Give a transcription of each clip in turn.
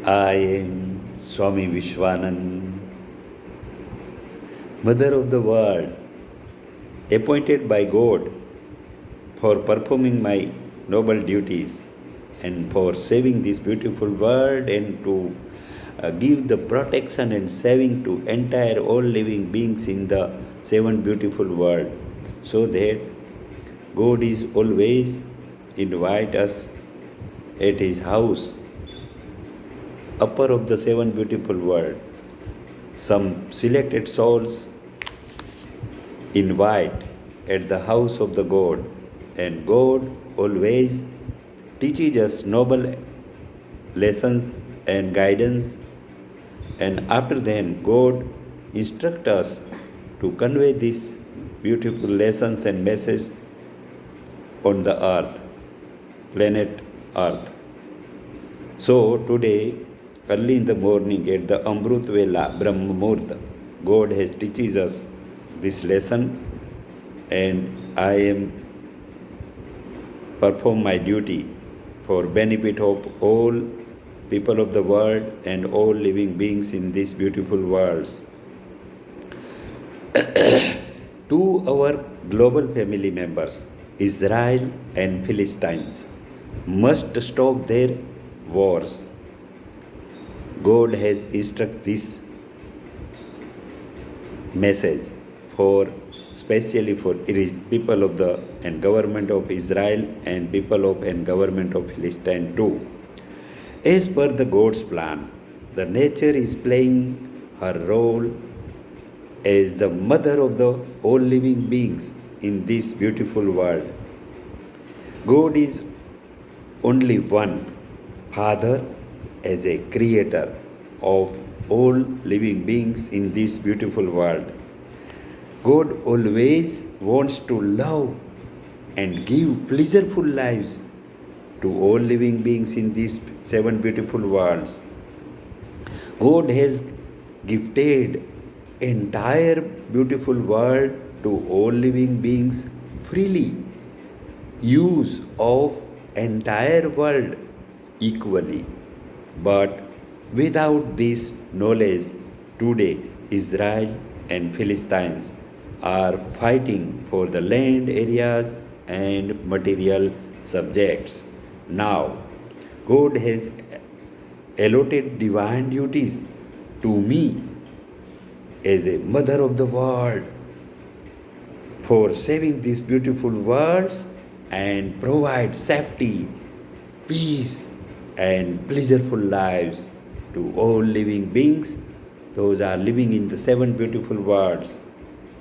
I am Swami Vishwanand, Mother of the World, appointed by God for performing my noble duties and for saving this beautiful world and to give the protection and saving to entire all living beings in the seven beautiful world, so that God is always invite us at his house, upper of the seven beautiful world. Some selected souls invite at the house of the God, and God always teaches us noble lessons and guidance, and after then God instructs us to convey these beautiful lessons and message on the earth, planet earth. So today, early in the morning at the Amrut Vela Brahma Muhurta, God has teaches us this lesson, and I am perform my duty for benefit of all people of the world and all living beings in these beautiful worlds. To our global family members, Israel and Philistines must stop their wars. God has instructed this message for especially for people of the and government of Israel and people of and government of Philistine too. As per the God's plan, the nature is playing her role as the mother of the all living beings in this beautiful world. God is only one Father as a creator of all living beings in this beautiful world. God always wants to love and give pleasureful lives to all living beings in these seven beautiful worlds. God has gifted entire beautiful world to all living beings freely. Use of entire world equally. But without this knowledge, today Israel and Philistines are fighting for the land areas and material subjects. Now, God has allotted divine duties to me as a mother of the world for saving these beautiful worlds and provide safety, peace, and pleasureful lives to all living beings. Those are living in the seven beautiful worlds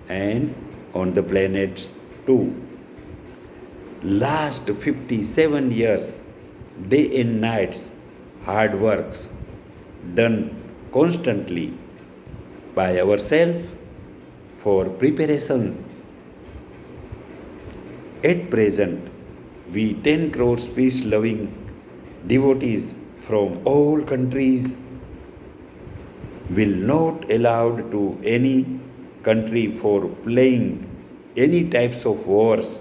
and on the planets too. Last 57 years, day and nights, hard works done constantly by ourselves for preparations. At present, we 10 crores peace loving devotees from all countries will not allowed to any country for playing any types of wars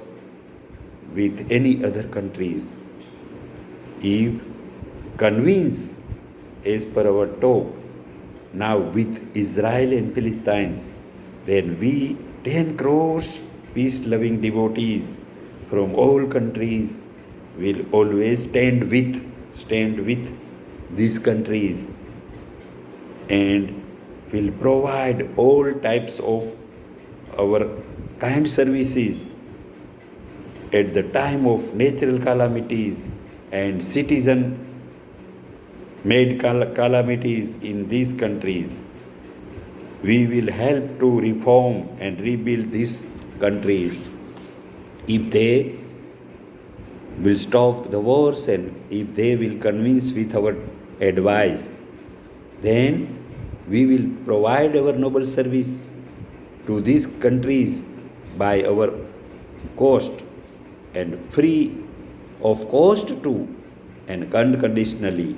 with any other countries. If convince as per our talk now with Israel and Philistines, then we 10 crores peace loving devotees from all countries will always stand with these countries and will provide all types of our kind services at the time of natural calamities and citizen made calamities in these countries. We will help to reform and rebuild these countries if they will stop the wars and if they will convince with our advice. Then we will provide our noble service to these countries by our cost and free of cost too and unconditionally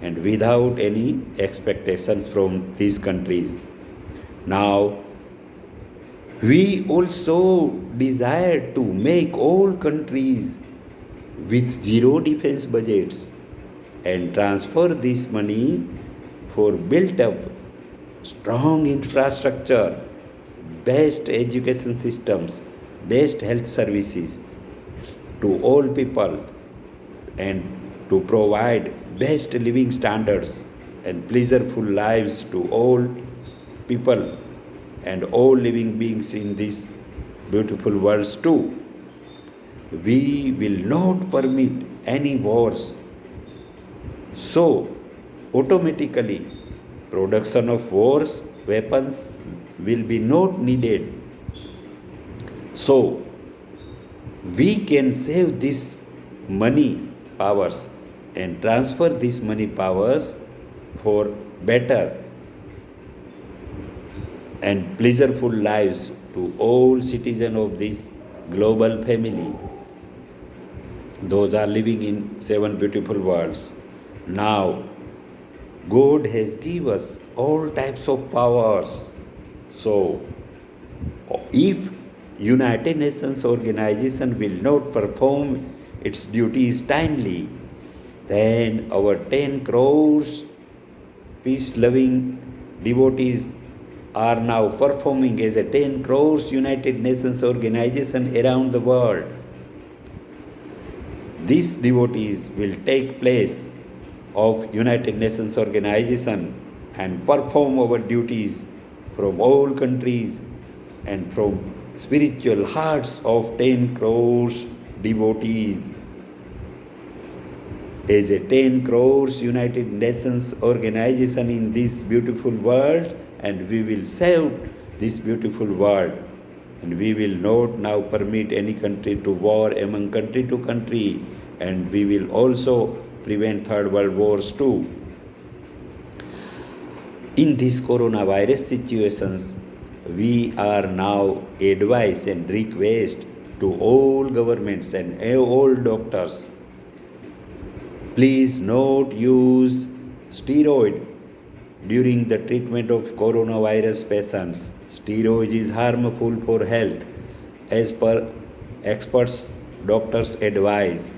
and without any expectations from these countries. Now, we also desire to make all countries with zero defense budgets and transfer this money for built up strong infrastructure, best education systems, best health services to all people, and to provide best living standards and pleasurable lives to all people and all living beings in this beautiful world too. We will not permit any wars. So, automatically, production of wars, weapons will be not needed. So, we can save this money powers and transfer these money powers for better and pleasurable lives to all citizens of this global family. Those are living in seven beautiful worlds. Now, God has given us all types of powers. So, if United Nations organization will not perform its duties timely, then our 10 crores peace-loving devotees are now performing as a 10 crores United Nations organization around the world. These devotees will take place of United Nations organization and perform our duties from all countries and from spiritual hearts of 10 crores devotees. As a 10 crores United Nations organization in this beautiful world, and we will save this beautiful world. And we will not now permit any country to war among country to country, and we will also prevent third world wars too. In these coronavirus situations, we are now advise and request to all governments and all doctors, please not use steroid during the treatment of coronavirus patients. Steroid is harmful for health as per experts, doctors advise.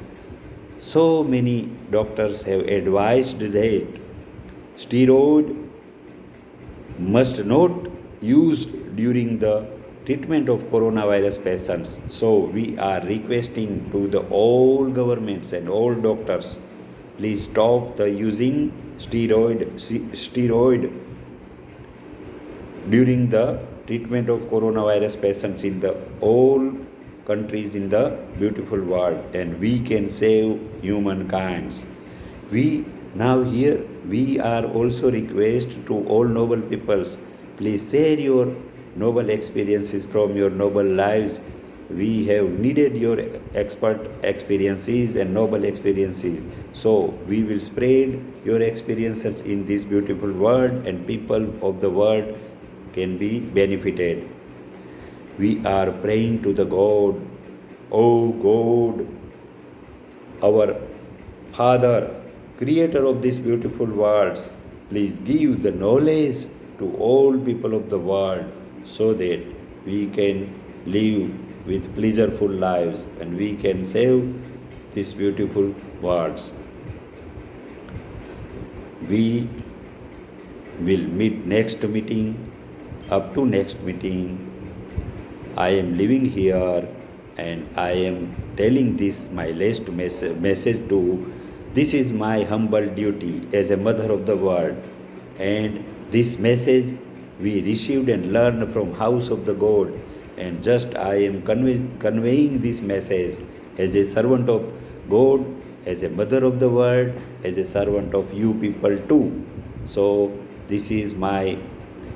So many doctors have advised that steroid must not use during the treatment of coronavirus patients. So we are requesting to the all governments and all doctors, please stop the using steroid during the treatment of coronavirus patients in the all countries in the beautiful world, and we can save humankind. We now here we are also request to all noble peoples, please share your noble experiences from your noble lives. We have needed your expert experiences and noble experiences. So we will spread your experiences in this beautiful world, and people of the world can be benefited. We are praying to the God, O God, our Father, creator of this beautiful world, please give the knowledge to all people of the world so that we can live with pleasureful lives and we can save these beautiful worlds. We will meet next meeting. Up to next meeting, I am living here and I am telling this my last message to, this is my humble duty as a mother of the world, and this message we received and learned from house of the God, and just I am conveying this message as a servant of God, as a mother of the world, as a servant of you people too. So this is my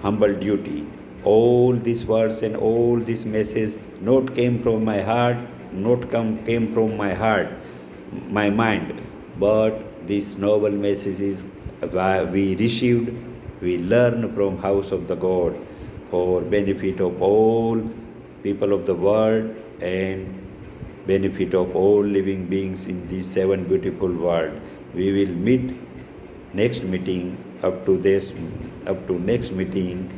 humble duty. All these words and all this message not came from my heart, came from my heart, my mind, but this noble message is we received, we learn from house of the God for benefit of all people of the world and benefit of all living beings in this seven beautiful world. We will meet next meeting. Up to next meeting.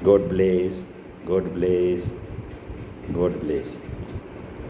God bless, God bless, God bless.